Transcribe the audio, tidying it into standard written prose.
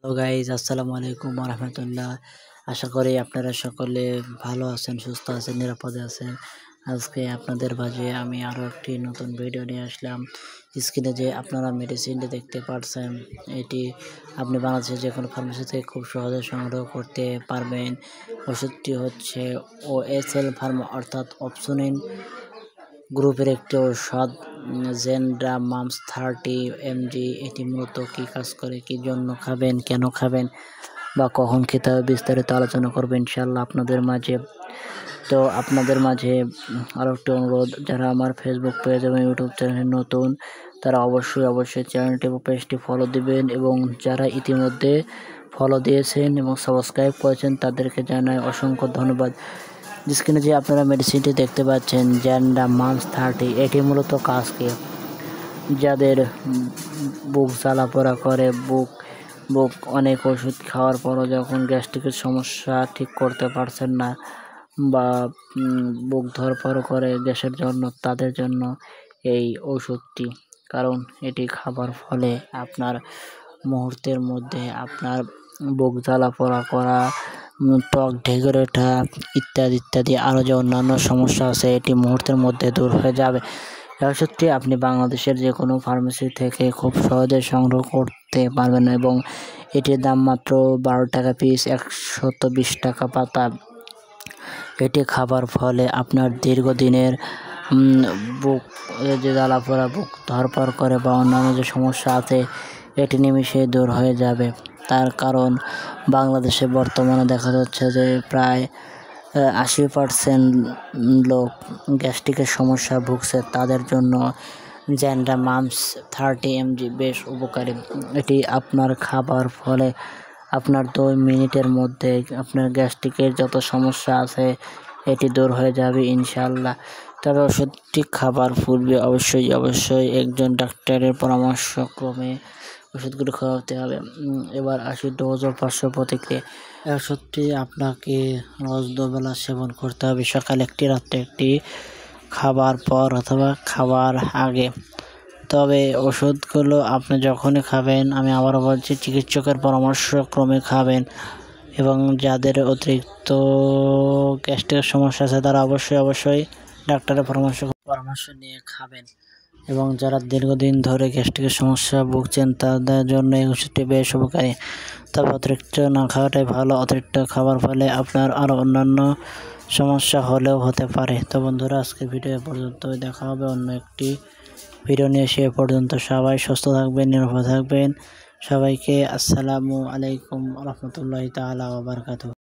Hello guys, আসসালামু আলাইকুম রহমতুল্লাহ। আশা করি আপনারা সকলে ভালো আছেন, সুস্থ আছেন, নিরাপদে আছেন। আজকে আপনাদের মাঝে আমি আরও একটি নতুন ভিডিও নিয়ে আসলাম। স্ক্রিনে যে আপনারা মেডিসিনটি দেখতে পাচ্ছেন, এটি আপনি বাংলাদেশের যে কোনো ফার্মেসি থেকে খুব সহজে সংগ্রহ করতে পারবেন। ওষুধটি হচ্ছে OSL ফার্মা অর্থাৎ অপসনিন গ্রুপের একটি ঔষধ জেন্ডামামস 30 mg। এটি মূলত কী কাজ করে, কী জন্য খাবেন, কেন খাবেন বা কখন খেতে হবে বিস্তারিত আলোচনা করবেন ইনশাআল্লাহ আপনাদের মাঝে। তো আপনাদের মাঝে আরও একটি অনুরোধ, যারা আমার ফেসবুক পেজ এবং ইউটিউব চ্যানেলে নতুন তারা অবশ্যই চ্যানেলটি এবং পেজটি ফলো দিবেন, এবং যারা ইতিমধ্যে ফলো দিয়েছেন এবং সাবস্ক্রাইব করেছেন তাদেরকে জানাই অসংখ্য ধন্যবাদ। স্ক্রিনে যে আপনারা মেডিসিনটি দেখতে পাচ্ছেন জেন্ডামামস 30, এটি মূলত কাজ কি, যাদের বুক জ্বালাপোড়া করে, বুক অনেক ওষুধ খাওয়ার পরও যখন গ্যাস্ট্রিকের সমস্যা ঠিক করতে পারছেন না বা বুক ধরপড় করে গ্যাসের জন্য, তাদের জন্য এই ওষুধটি। কারণ এটি খাবার ফলে আপনার মুহূর্তের মধ্যে আপনার বুক জ্বালাপোড়া করা, ত্বক ঢেকে ওঠা ইত্যাদি আরও যে অন্যান্য সমস্যা আছে, এটি মুহূর্তের মধ্যে দূর হয়ে যাবে। এই ওষুধটি আপনি বাংলাদেশের যে কোনো ফার্মেসি থেকে খুব সহজে সংগ্রহ করতে পারবেন, এবং এটির দাম মাত্র 12 টাকা পিস, 120 টাকা পাতা। এটি খাবার ফলে আপনার দীর্ঘদিনের বুক যে জ্বালাপোড়া, বুক ধরপড় করে বা অন্যান্য যে সমস্যা আছে, এটি নিমিষেই দূর হয়ে যাবে। তার কারণ বাংলাদেশে বর্তমানে দেখা যাচ্ছে যে প্রায় 80% লোক গ্যাস্ট্রিকের সমস্যা ভুগছে। তাদের জন্য জেন্ডামামস 30 mg বেশ উপকারী। এটি আপনার খাবার ফলে আপনার 2 মিনিটের মধ্যে আপনার গ্যাস্ট্রিকের যত সমস্যা আছে এটি দূর হয়ে যাবে ইনশাআল্লাহ। তবে ওষুধটি খাবার পূর্বে অবশ্যই একজন ডাক্তারের পরামর্শক্রমে ওষুধগুলো খাওয়াতে হবে। এবার আসি ডোজ ও পার্শ্ব প্রতিক্রিয়া। এই ওষুধটি আপনাকে রোজ দুবেলা সেবন করতে হবে, সকালে একটি, রাত্রে একটি, খাবার পর অথবা খাবার আগে। তবে ওষুধগুলো আপনি যখনই খাবেন, আমি আবারও বলছি, চিকিৎসকের পরামর্শক্রমে খাবেন। এবং যাদের অতিরিক্ত গ্যাস্ট্রিকের সমস্যা আছে তারা অবশ্যই ডাক্তারের পরামর্শ নিয়ে খাবেন। এবং যারা দীর্ঘদিন ধরে গ্যাস্ট্রিকের সমস্যা ভুগছেন তাদের জন্য এই ওষুধটি বেশ উপকারী। তবে অতিরিক্ত না খাওয়াটাই ভালো। অতিরিক্ত খাবার ফলে আপনার আরও অন্যান্য সমস্যা হলেও হতে পারে। তো বন্ধুরা, আজকের ভিডিও পর্যন্ত, দেখা হবে অন্য একটি ভিডিও নিয়ে। সে পর্যন্ত সবাই সুস্থ থাকবেন, নিরাপদ থাকবেন। সবাইকে আসসালামু আলাইকুম রহমতুল্লাহি তাআলা ওয়া বারাকাতুহু।